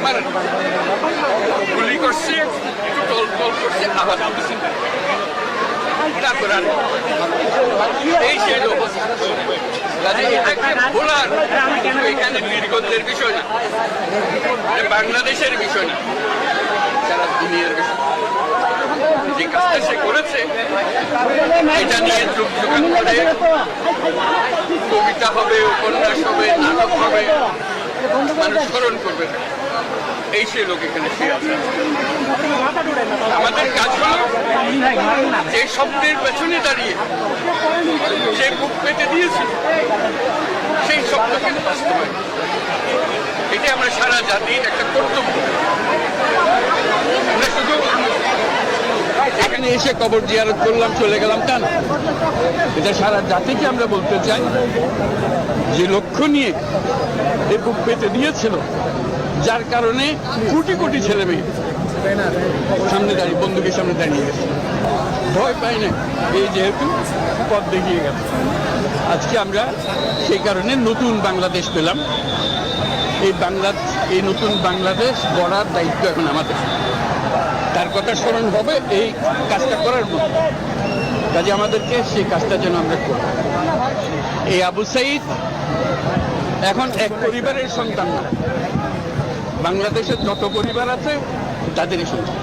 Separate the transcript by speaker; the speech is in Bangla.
Speaker 1: মারেন গুলি করছে, একটু টল টল করছে, আবার তুলছে, তারপরে আর এই সেই অবস্থা। এটাকে ভোলার এখানে বীরগঞ্জের বিষয় না, বাংলাদেশের বিষয় না, সারা দুনিয়ার বিষয়। যে কাজটা সে করেছে এটা নিয়ে যুগ যুগান করে কবিতা হবে, উপন্যাস হবে, নাটক হবে, মানুষ স্মরণ করবে। এই সে লোক এখানে সে আছে। আমাদের কাজ হলো যে শব্দের পেছনে দাঁড়িয়ে সে বুক পেতে দিয়েছে সেই শব্দ কিন্তু বাস্তবায়ন, এটা আমরা সারা জাতির একটা কর্তব্য। আমরা শুধু এখানে এসে কবর জিয়ারত করলাম, চলে গেলাম তা না, এটা সারা জাতিকে আমরা বলতে চাই যে লক্ষ্য নিয়ে এ বুক পেতে দিয়েছিল, যার কারণে কোটি কোটি ছেলে মেয়ে সামনে দাঁড়িয়ে বন্দুকের সামনে দাঁড়িয়ে গেছে, ভয় পায় না। এই যেহেতু পথ দেখিয়ে গেছে, আজকে আমরা সেই কারণে নতুন বাংলাদেশ পেলাম। এই নতুন বাংলাদেশ গড়ার দায়িত্ব এখন আমাদের। তার কথা স্মরণ হবে এই কাজটা করার মতো, কাজে আমাদেরকে সেই কাজটা যেন আমরা করি। এই আবু সাঈদ এখন এক পরিবারের সন্তান না, বাংলাদেশের যত পরিবার আছে তাদেরই সন্তান।